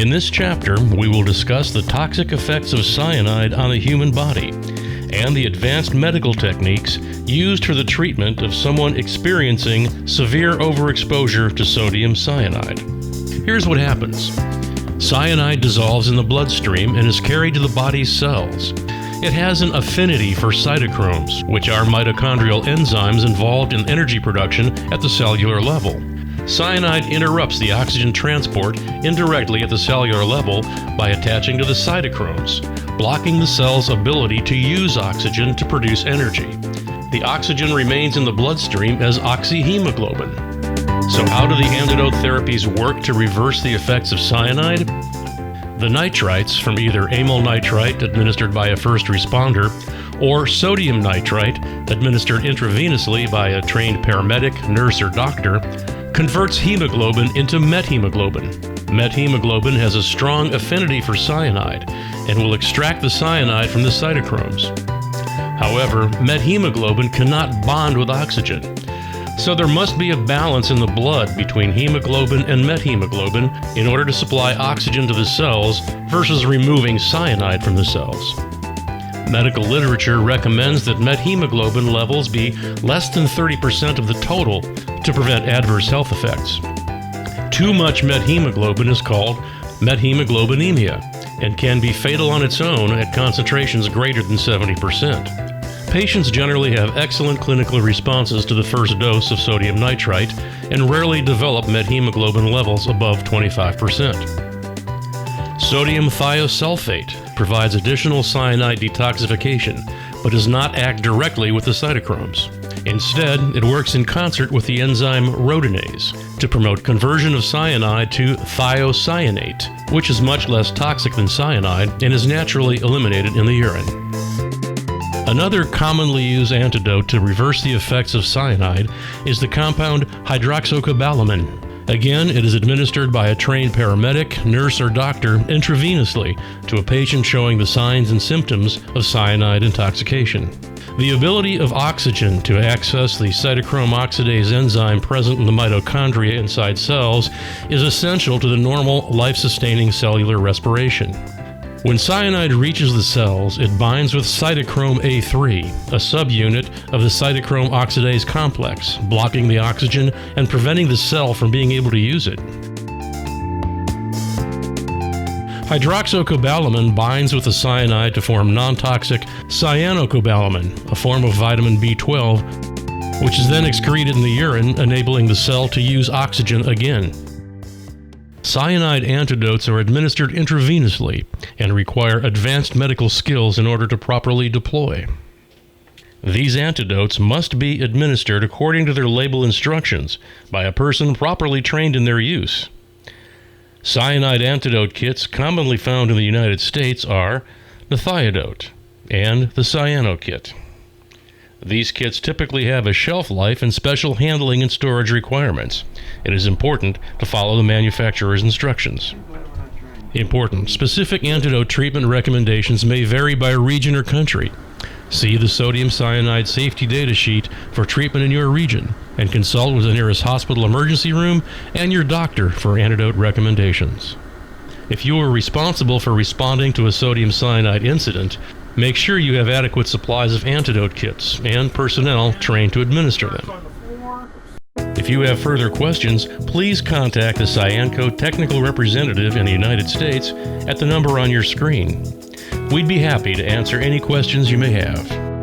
In this chapter, we will discuss the toxic effects of cyanide on the human body and the advanced medical techniques used for the treatment of someone experiencing severe overexposure to sodium cyanide. Here's what happens. Cyanide dissolves in the bloodstream and is carried to the body's cells. It has an affinity for cytochromes, which are mitochondrial enzymes involved in energy production at the cellular level. Cyanide interrupts the oxygen transport indirectly at the cellular level by attaching to the cytochromes, blocking the cell's ability to use oxygen to produce energy. The oxygen remains in the bloodstream as oxyhemoglobin. So how do the antidote therapies work to reverse the effects of cyanide? The nitrites from either amyl nitrite administered by a first responder or sodium nitrite administered intravenously by a trained paramedic, nurse, or doctor converts hemoglobin into methemoglobin. Methemoglobin has a strong affinity for cyanide and will extract the cyanide from the cytochromes. However, methemoglobin cannot bond with oxygen, so there must be a balance in the blood between hemoglobin and methemoglobin in order to supply oxygen to the cells versus removing cyanide from the cells. Medical literature recommends that methemoglobin levels be less than 30% of the total to prevent adverse health effects. Too much methemoglobin is called methemoglobinemia and can be fatal on its own at concentrations greater than 70%. Patients generally have excellent clinical responses to the first dose of sodium nitrite and rarely develop methemoglobin levels above 25%. Sodium thiosulfate provides additional cyanide detoxification, but does not act directly with the cytochromes. Instead, it works in concert with the enzyme rhodinase to promote conversion of cyanide to thiocyanate, which is much less toxic than cyanide and is naturally eliminated in the urine. Another commonly used antidote to reverse the effects of cyanide is the compound hydroxocobalamin. Again, it is administered by a trained paramedic, nurse, or doctor intravenously to a patient showing the signs and symptoms of cyanide intoxication. The ability of oxygen to access the cytochrome oxidase enzyme present in the mitochondria inside cells is essential to the normal life-sustaining cellular respiration. When cyanide reaches the cells, it binds with cytochrome A3, a subunit of the cytochrome oxidase complex, blocking the oxygen and preventing the cell from being able to use it. Hydroxocobalamin binds with the cyanide to form non-toxic cyanocobalamin, a form of vitamin B12, which is then excreted in the urine, enabling the cell to use oxygen again. Cyanide antidotes are administered intravenously and require advanced medical skills in order to properly deploy. These antidotes must be administered according to their label instructions by a person properly trained in their use. Cyanide antidote kits commonly found in the United States are the Thiodote and the Cyano kit. These kits typically have a shelf life and special handling and storage requirements. It is important to follow the manufacturer's instructions. Important: specific antidote treatment recommendations may vary by region or country. See the sodium cyanide safety data sheet for treatment in your region and consult with the nearest hospital emergency room and your doctor for antidote recommendations. If you are responsible for responding to a sodium cyanide incident, make sure you have adequate supplies of antidote kits and personnel trained to administer them. If you have further questions, please contact the Cyanco technical representative in the United States at the number on your screen. We'd be happy to answer any questions you may have.